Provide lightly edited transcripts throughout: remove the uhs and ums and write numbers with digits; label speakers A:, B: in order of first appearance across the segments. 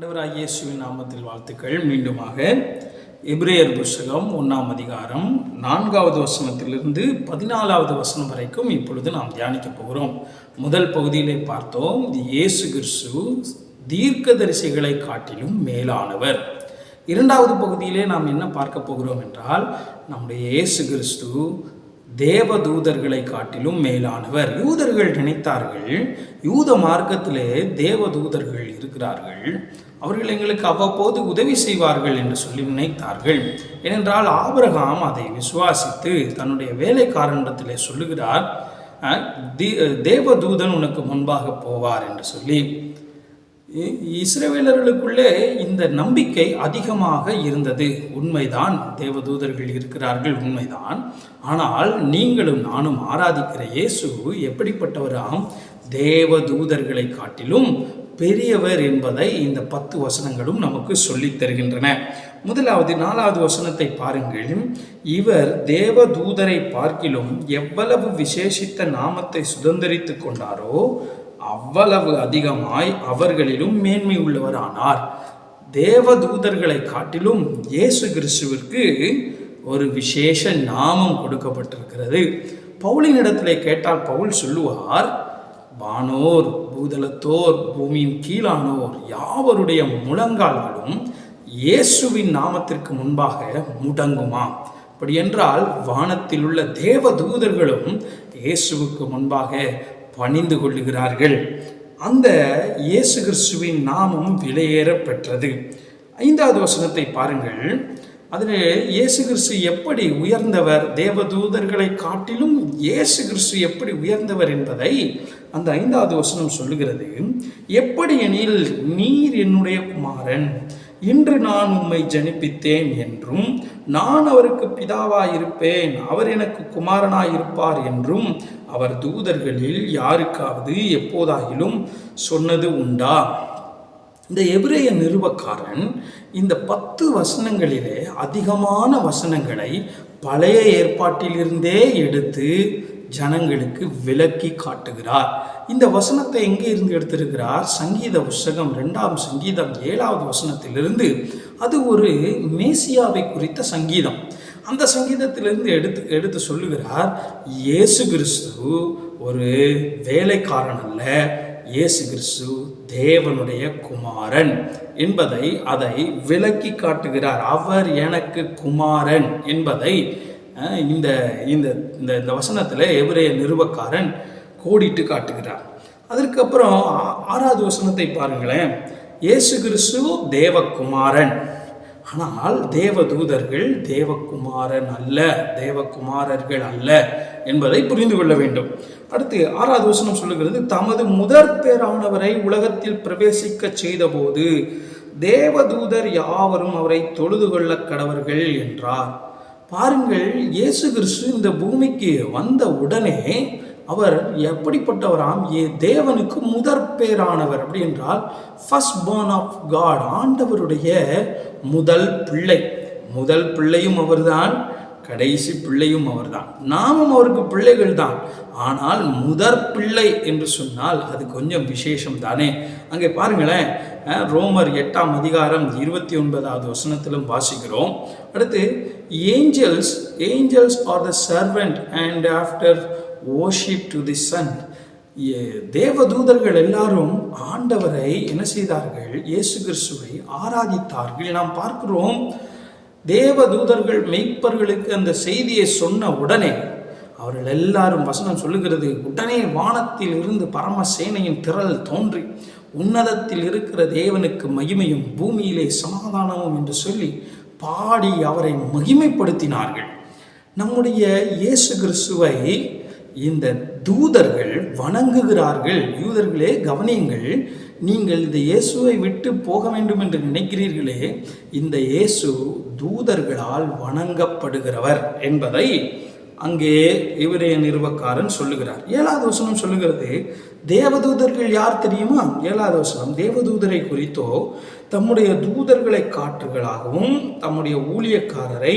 A: ஆண்டவராகிய இயேசுவின் நாமத்தில் வாழ்த்துக்கள். மீண்டுமாக எபிரேயர் புஸ்தகம் 1ஆம் அதிகாரம் 4வது வசனத்திலிருந்து 14வது வசனம் வரைக்கும் இப்பொழுது நாம் தியானிக்க போகிறோம். முதல் பகுதியிலே பார்த்தோம், இயேசு கிறிஸ்து தீர்க்கதரிசிகளை காட்டிலும் மேலானவர். இரண்டாவது பகுதியிலே நாம் என்ன பார்க்க போகிறோம் என்றால், நம்முடைய இயேசு கிறிஸ்து தேவ தூதர்களை காட்டிலும் மேலானவர். யூதர்கள் நினைத்தார்கள், யூத மார்க்கத்திலே தேவ தூதர்கள் இருக்கிறார்கள், அவர்கள் எங்களுக்கு அவ்வப்போது உதவி செய்வார்கள் என்று சொல்லி நினைத்தார்கள். ஏனென்றால் ஆபிரகாம் அதை விசுவாசித்து தன்னுடைய வேலைக்காரனிடத்திலே சொல்லுகிறார், தேவதூதன் உனக்கு முன்பாக போவார் என்று சொல்லி. இஸ்ரவேலர்களுக்குள்ளே இந்த நம்பிக்கை அதிகமாக இருந்தது. உண்மைதான், தேவதூதர்கள் இருக்கிறார்கள், உண்மைதான். ஆனால் நீங்களும் நானும் ஆராதிக்கிற இயேசு எப்படிப்பட்டவராம்? தேவதூதர்களை காட்டிலும் பெரியவர் என்பதை இந்த 10 வசனங்களும் நமக்கு சொல்லித் தருகின்றன. முதலாவது 4வது வசனத்தை பாருங்கள். இவர் தேவதூதரை பார்க்கிலும் எவ்வளவு விசேஷித்த நாமத்தை சுதந்தரித்து கொண்டாரோ அவ்வளவு அதிகமாய் அவர்களிலும் மேன்மை உள்ளவர் ஆனார். தேவதூதர்களை காட்டிலும் இயேசு கிறிஸ்துவிற்கு ஒரு விசேஷ நாமம் கொடுக்கப்பட்டிருக்கிறது. பவுலினிடத்திலே கேட்டால் பவுல் சொல்லுவார், வானோர் பூதலத்தோர் பூமியின் கீழானோர் யாவருடைய முழங்கால்களும் இயேசுவின் நாமத்திற்கு முன்பாக முடங்குமா. அப்படி என்றால் வானத்தில் உள்ள தேவ தூதர்களும் இயேசுவுக்கு முன்பாக பணிந்து கொள்ளுகிறார்கள். அந்த இயேசு கிறிஸ்துவின் நாமம் விலையேற பெற்றது. 5வது வசனத்தை பாருங்கள். அதில் இயேசு கிறிஸ்து எப்படி உயர்ந்தவர், தேவதூதர்களை காட்டிலும் இயேசு கிறிஸ்து எப்படி உயர்ந்தவர் என்பதை அந்த 5வது வசனம் சொல்லுகிறது. எப்படி எனில், நீர் என்னுடைய குமாரன், இன்று நான் உம்மை ஜனிப்பித்தேன் என்றும், நான் அவருக்கு பிதாவாயிருப்பேன், அவர் எனக்கு குமாரனாயிருப்பார் என்றும் அவர் தூதர்களில் யாருக்காவது எப்போதாகிலும் சொன்னது உண்டா? இந்த எபிரேய நிருபக்காரன் இந்த 10 வசனங்களிலே அதிகமான வசனங்களை பழைய ஏற்பாட்டிலிருந்தே எடுத்து ஜனங்களுக்கு விளக்கி காட்டுகிறார். இந்த வசனத்தை எங்கே இருந்து எடுத்திருக்கிறார்? சங்கீத புஸ்தகம் 2ஆம் சங்கீதம் 7வது வசனத்திலிருந்து. அது ஒரு மேசியாவை குறித்த சங்கீதம். அந்த சங்கீதத்திலிருந்து எடுத்து சொல்லுகிறார், இயேசு கிறிஸ்து ஒரு வேலைக்காரன் அல்ல, இயேசு கிறிஸ்து தேவனுடைய குமாரன் என்பதை அதை விளக்கி காட்டுகிறார். அவர் எனக்கு குமாரன் என்பதை இந்த இந்த இந்த வசனத்தில் எபிரேய நிருபக்காரன் கோடிட்டு காட்டுகிறார். அதற்கப்புறம் 6வது வசனத்தை பாருங்களேன். இயேசு கிறிஸ்து தேவகுமாரன், ஆனால் தேவதூதர்கள் தேவகுமாரன் அல்ல, தேவகுமாரர்கள் அல்ல என்பதை புரிந்து கொள்ள வேண்டும். அடுத்து 6வது வசனம் சொல்லுகிறது, தமது முதற் பேரானவரை உலகத்தில் பிரவேசிக்க செய்த போது தேவதூதர் யாவரும் அவரை தொழுது கொள்ள கடவர்கள் என்றார். பாருங்கள், இயேசு கிறிஸ்து இந்த பூமிக்கு வந்த உடனே அவர் எப்படிப்பட்டவராம்? தேவனுக்கு முதற் பேரானவர். அப்படி என்றால் ஃபர்ஸ்ட் பார்ன் ஆஃப் காட், ஆண்டவருடைய முதல் பிள்ளை. முதல் பிள்ளையும் அவர்தான், கடைசி பிள்ளையும் அவர்தான். நாமும் அவருக்கு பிள்ளைகள் தான். ஆனால் முதற் பிள்ளை என்று சொன்னால் அது கொஞ்சம் விசேஷம் தானே. அங்கே பாருங்களேன், ரோமர் 8ஆம் அதிகாரம் 29வது வசனத்திலும் வாசிக்கிறோம். அடுத்து, angels are the servant and after worship to the Son. தேவதூதர்கள் எல்லாரும் ஆண்டவரை என்ன செய்தார்கள்? இயேசு கிறிஸ்துவை ஆராதித்தார்கள். நாம் பார்க்கிறோம், தேவதூதர்கள் மெய்ப்பர்களுக்கு அந்த செய்தியை சொன்ன உடனே அவர்கள் எல்லாரும், வசனம் சொல்லுகிறது, உடனே வானத்தில் இருந்து பரமசேனையின் திரள் தோன்றி உன்னதத்தில் இருக்கிற தேவனுக்கு மகிமையும் பூமியிலே சமாதானமும் என்று சொல்லி பாடி அவரை மகிமைப்படுத்தினார்கள். நம்முடைய இயேசு கிறிஸ்துவை இந்த தூதர்கள் வணங்குகிறார்கள். யூதர்களே கவனியுங்கள், நீங்கள் இந்த இயேசுவை விட்டு போக வேண்டும் என்று நினைக்கிறீர்களே, இந்த இயேசு தூதர்களால் வணங்கப்படுகிறவர் என்பதை அங்கே எபிரேய நிருபக்காரன் சொல்லுகிறார். 7வது வசனம் சொல்லுகிறது, தேவதூதர்கள் யார் தெரியுமா? 7வது வசனம் தேவதூதரை குறித்தோ, தம்முடைய தூதர்களை காற்றுகளாகவும் தம்முடைய ஊழியக்காரரை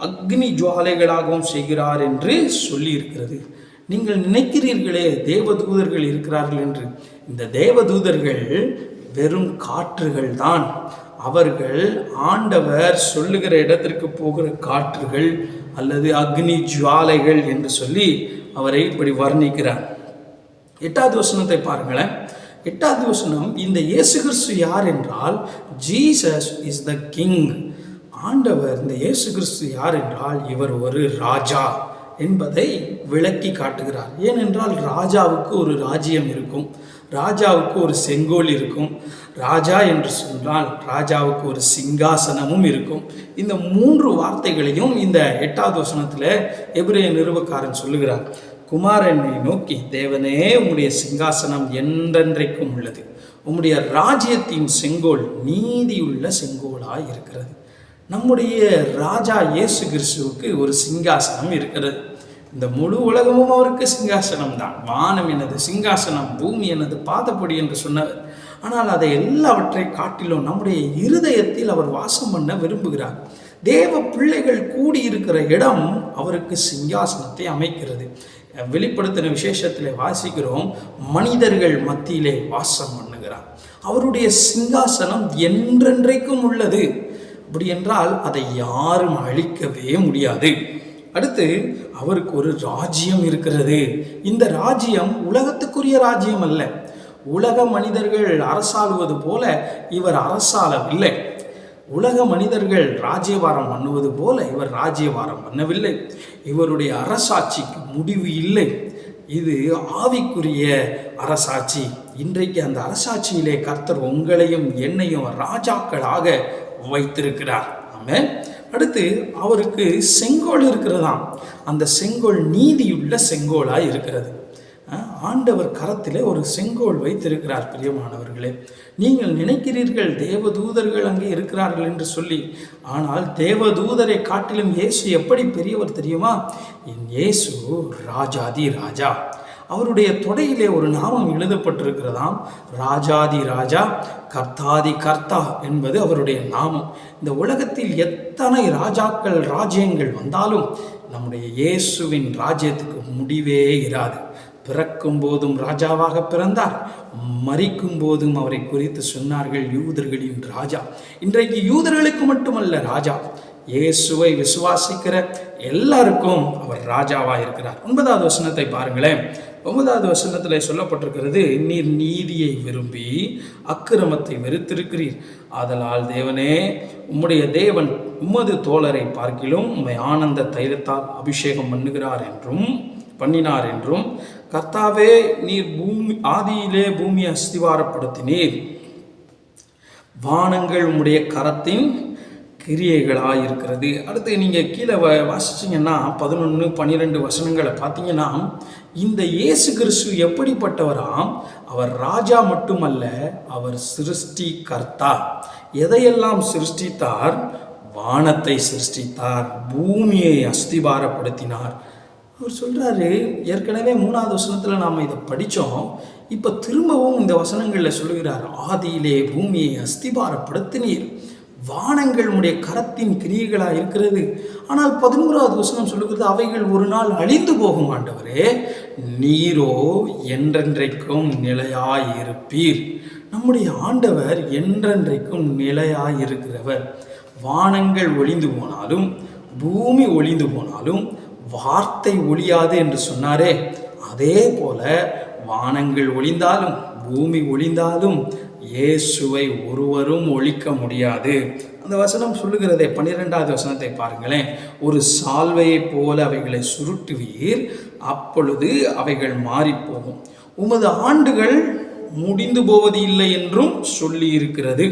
A: அக்னி ஜுவாலைகளாகவும் செய்கிறார் என்று சொல்லி இருக்கிறது. நீங்கள் நினைக்கிறீர்களே தேவதூதர்கள் இருக்கிறார்கள் என்று. இந்த தேவதூதர்கள் வெறும் காற்றுகள் தான். அவர்கள் ஆண்டவர் சொல்லுகிற இடத்திற்கு போகிற காற்றுகள் அல்லது அக்னி ஜுவாலைகள் என்று சொல்லி அவரை இப்படி வர்ணிக்கிறார். 8வது வசனத்தை பாருங்களேன். 8வது வசனம், இந்த இயேசு கிறிஸ்து யார் என்றால் ஜீசஸ் இஸ் த கிங். ஆண்டவர் இந்த இயேசு கிறிஸ்து யார் என்றால் இவர் ஒரு ராஜா என்பதை விளக்கி காட்டுகிறார். ஏனென்றால் ராஜாவுக்கு ஒரு ராஜ்யம் இருக்கும், ராஜாவுக்கு ஒரு செங்கோல் இருக்கும், ராஜா என்று சொன்னால் ராஜாவுக்கு ஒரு சிங்காசனமும் இருக்கும். இந்த 3 வார்த்தைகளையும் இந்த 8வது வசனத்தில் எபிரேய நிருபக்காரன் சொல்லுகிறார். குமாரனை நோக்கி, தேவனே உம்முடைய சிங்காசனம் என்றென்றைக்கும் உள்ளது, உம்முடைய ராஜ்யத்தின் செங்கோல் நீதியுள்ள செங்கோலாய் இருக்கிறது. நம்முடைய ராஜா இயேசு கிறிஸ்துவுக்கு ஒரு சிங்காசனம் இருக்கிறது. இந்த முழு உலகமும் அவருக்கு சிங்காசனம் தான். வானம் எனது சிங்காசனம், பூமி எனது பாதப்படி என்று சொன்னவர். ஆனால் அதை எல்லாவற்றை காட்டிலும் நம்முடைய இருதயத்தில் அவர் வாசம் பண்ண விரும்புகிறார். தேவ பிள்ளைகள் கூடியிருக்கிற இடம் அவருக்கு சிங்காசனத்தை அமைக்கிறது. வெளிப்படுத்தின விசேஷத்தில் வாசிக்கிறோம், மனிதர்கள் மத்தியிலே வாசம் பண்ணுகிறார். அவருடைய சிங்காசனம் என்றென்றைக்கும் உள்ளது. அப்படி என்றால் அதை யாரும் அழிக்கவே முடியாது. அடுத்து அவருக்கு ஒரு ராஜ்யம் இருக்கிறது. இந்த ராஜ்யம் உலகத்துக்குரிய ராஜ்யம் அல்ல. உலக மனிதர்கள் அரசாளுவது போல இவர் அரசாளவில்லை. உலக மனிதர்கள் ராஜ்யபாரம் பண்ணுவது போல இவர் ராஜ்யபாரம் பண்ணவில்லை. இவருடைய அரசாட்சிக்கு முடிவு இல்லை. இது ஆவிக்குரிய அரசாட்சி. இன்றைக்கு அந்த அரசாட்சியிலே கர்த்தர் உங்களையும் என்னையும் ராஜாக்களாக வைத்திருக்கிறார். ஆமென். அடுத்து அவருக்கு செங்கோல் இருக்கிறதாம். அந்த செங்கோல் நீதியுள்ள செங்கோலாய் இருக்கிறது. ஆண்டவர் கரத்திலே ஒரு செங்கோல் வைத்திருக்கிறார். பிரியமானவர்களே, நீங்கள் நினைக்கிறீர்கள் தேவதூதர்கள் அங்கே இருக்கிறார்கள் என்று சொல்லி. ஆனால் தேவதூதரை காட்டிலும் இயேசு எப்படி பெரியவர் தெரியுமா? இயேசு ராஜாதி ராஜா. அவருடைய தொடையிலே ஒரு நாமம் எழுதப்பட்டிருக்கிறதாம், ராஜாதி ராஜா, கர்த்தாதி கர்த்தா என்பது அவருடைய நாமம். இந்த உலகத்தில் எத்தனை ராஜாக்கள் ராஜ்யங்கள் வந்தாலும் நம்முடைய இயேசுவின் ராஜ்யத்துக்கு முடிவே இராது. பிறக்கும் போதும் ராஜாவாக பிறந்தார், மரிக்கும் போதும் அவரை குறித்து சொன்னார்கள் யூதர்களின் ராஜா. இன்றைக்கு யூதர்களுக்கு மட்டுமல்ல ராஜா, இயேசுவை விசுவாசிக்கிற எல்லாருக்கும் அவர் ராஜாவாக இருக்கிறார். 9வது வசனத்தை பாருங்களேன். 9வது வசனத்தில் சொல்லப்பட்டிருக்கிறது, நீர் நீதியை விரும்பி அக்கிரமத்தை வெறுத்திருக்கிறீர். ஆதலால் தேவனே, உம்முடைய தேவன் உமது தோழரை பார்க்கிலும் உம்மை ஆனந்த தைலத்தால் அபிஷேகம் பண்ணினார் என்றும் கர்த்தாவே, நீர் ஆதியிலே பூமியை அஸ்திவாரப்படுத்தினீர். வானங்கள் உம்முடைய கரத்தின் கிரியைகளாக இருக்கிறது. அடுத்து நீங்கள் கீழே வாசிச்சிங்கன்னா 11, 12 வசனங்களை பார்த்தீங்கன்னா, இந்த இயேசு கிறிஸ்து எப்படிப்பட்டவராம்? அவர் ராஜா மட்டுமல்ல, அவர் சிருஷ்டி கர்த்தா. எதையெல்லாம் சிருஷ்டித்தார்? வானத்தை சிருஷ்டித்தார், பூமியை அஸ்திபாரப்படுத்தினார். அவர் சொல்கிறாரு, ஏற்கனவே 3வது வசனத்தில் நாம் இதை படித்தோம். இப்போ திரும்பவும் இந்த வசனங்களில் சொல்லுகிறார், ஆதியிலே பூமியை அஸ்திபாரப்படுத்தினீர், வானங்கள் உடைய கரத்தின் கிரியைகளாக இருக்கிறது. ஆனால் 11வது வசனம் சொல்லுகிறது, அவைகள் ஒரு நாள் அழிந்து போகும் ஆண்டவரே, நீரோ என்றென்றைக்கும் நிலையாயிருப்பீர். நம்முடைய ஆண்டவர் என்றென்றைக்கும் நிலையாயிருக்கிறவர். வானங்கள் ஒளிந்து போனாலும், பூமி ஒளிந்து போனாலும் வார்த்தை ஒளியாது என்று சொன்னாரே, அதே போல வானங்கள் ஒளிந்தாலும் பூமி ஒளிந்தாலும் இயேசுவை ஒருவரும் ஒழிக்க முடியாது. அந்த வசனம் சொல்லுகிறதே, 12வது வசனத்தை பாருங்களேன். ஒரு சால்வையை போல அவைகளை சுருட்டுவீர், அப்பொழுது அவைகள் மாறிப்போகும். உமது ஆண்டுகள் முடிந்து போவது இல்லை என்றும் சொல்லி இருக்கிறது.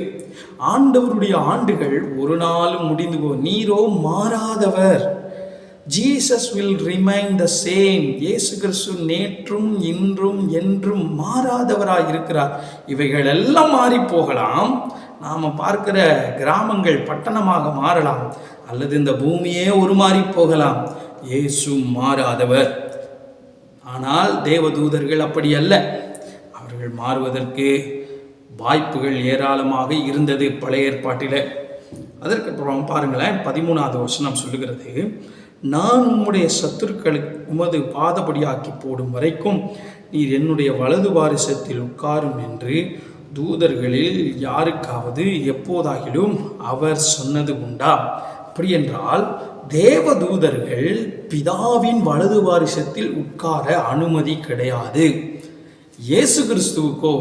A: ஆண்டவருடைய ஆண்டுகள் ஒரு நாளும் முடிந்து போகும். நீரோ மாறாதவர். Jesus will remain the same. இயேசு கிறிஸ்து நேற்றும் இன்றும் என்றும் மாறாதவராக இருக்கிறார். இவைகள் எல்லாம் மாறி போகலாம். நாம் பார்க்கிற கிராமங்கள் பட்டணமாக மாறலாம், அல்லது இந்த பூமியே ஒரு மாறி போகலாம். இயேசு மாறாதவர். ஆனால் தேவதூதர்கள் அப்படி அல்ல. அவர்கள் மாறுவதற்கு வாய்ப்புகள் ஏராளமாக இருந்தது பழைய ஏற்பாட்டில். அதற்கப்புறம் பாருங்களேன், 13வது வசனம் சொல்லுகிறது, நான் உம்முடைய சத்துருக்களை உமது பாதபடியாக்கி போடும் வரைக்கும் நீர் என்னுடைய வலது பாரிசத்தில் உட்காரும் என்று தூதர்களில் யாருக்காவது எப்போதாகிலும் அவர் சொன்னது உண்டா? அப்படி என்றால் தேவ தூதர்கள் பிதாவின் வலது வாரிசத்தில் உட்கார அனுமதி கிடையாது. இயேசு கிறிஸ்துவுக்கோ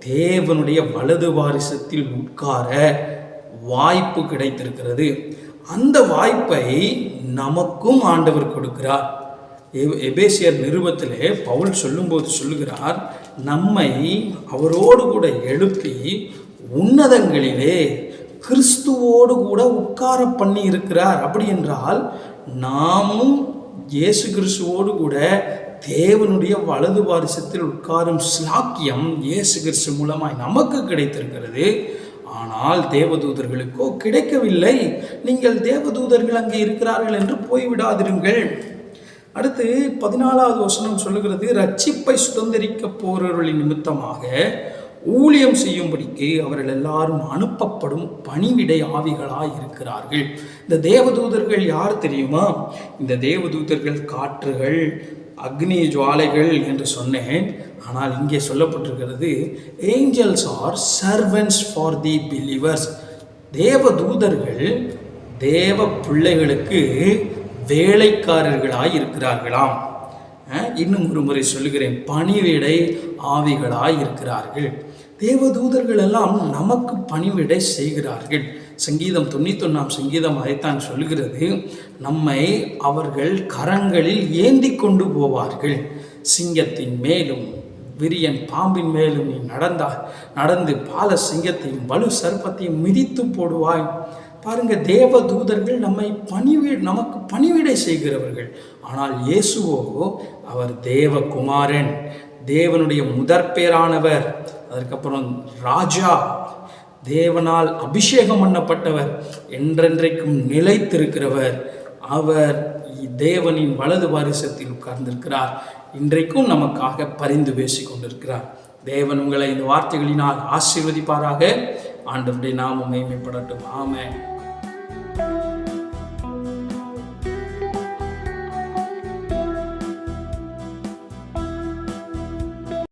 A: தேவனுடைய வலது வாரிசத்தில் உட்கார வாய்ப்பு கிடைத்திருக்கிறது. அந்த வாய்ப்பை நமக்கும் ஆண்டவர் கொடுக்கிறார். எபேசியர் நிருபத்திலே பவுல் சொல்லும்போது சொல்லுகிறார், நம்மை அவரோடு கூட எழுப்பி உன்னதங்களிலே கிறிஸ்துவோடு கூட உட்கார பண்ணி இருக்கிறார். அப்படி என்றால் நாமும் இயேசு கிறிஸ்துவோடு கூட தேவனுடைய வலது வாரிசத்தில் உட்காரும் ஸ்லாக்கியம் இயேசு கிறிஸ்து மூலமாய் நமக்கு கிடைத்திருக்கிறது. ஆனால் தேவதூதர்களுக்கோ கிடைக்கவில்லை. நீங்கள் தேவதூதர்கள் அங்கே இருக்கிறார்கள் என்று போய்விடாதிருங்கள். அடுத்து 14வது வசனம் சொல்லுகிறது, ரட்சிப்பை சுதந்திரிக்க போறவர்களின் நிமித்தமாக ஊழியம் செய்யும்படிக்கு அவர்கள் எல்லாரும் அனுப்பப்படும் பணிவிடை ஆவிகளாய் இருக்கிறார்கள். இந்த தேவதூதர்கள் யார் தெரியுமா? இந்த தேவதூதர்கள் காற்றுகள், அக்னி ஜுவாலைகள் என்று சொன்னேன். ஆனால் இங்கே சொல்லப்பட்டிருக்கிறது, angels are servants for the believers. தேவதூதர்கள் தேவ பிள்ளைகளுக்கு வேலைக்காரர்களாய் இருக்கிறார்களாம். இன்னும் ஒரு முறை சொல்லுகிறேன், பணிவிடை ஆவிகளாய் இருக்கிறார்கள். தேவதூதர்கள் எல்லாம் நமக்கு பணிவிடை செய்கிறார்கள். சங்கீதம் 91 சங்கீதம் அதைத்தான் சொல்லுகிறது, நம்மை அவர்கள் கரங்களில் ஏந்தி கொண்டு போவார்கள். சிங்கத்தின் மேலும் விரியன் பாம்பின் மேலும் நீ நடந்து பால சிங்கத்தையும் வலு சர்ப்பத்தையும் மிதித்து போடுவாய். பாருங்க, தேவ தூதர்கள் நமக்கு பணிவிடை செய்கிறவர்கள். ஆனால் இயேசுவோ அவர் தேவகுமாரன், தேவனுடைய முதற்பேரானவர், அதற்கப்புறம் ராஜா, தேவனால் அபிஷேகம் பண்ணப்பட்டவர், என்றென்றைக்கும் நிலைத்திருக்கிறவர். அவர் தேவனின் வலது வாரிசத்தில் உட்கார்ந்திருக்கிறார். இன்றைக்கும் நமக்காக பரிந்து பேசி கொண்டிருக்கிறார். தேவன் உங்களை இந்த வார்த்தைகளினால் ஆசீர்வதிப்பாராக. ஆண்டவருடைய நாமம் மகிமைப்படட்டும். ஆமென்.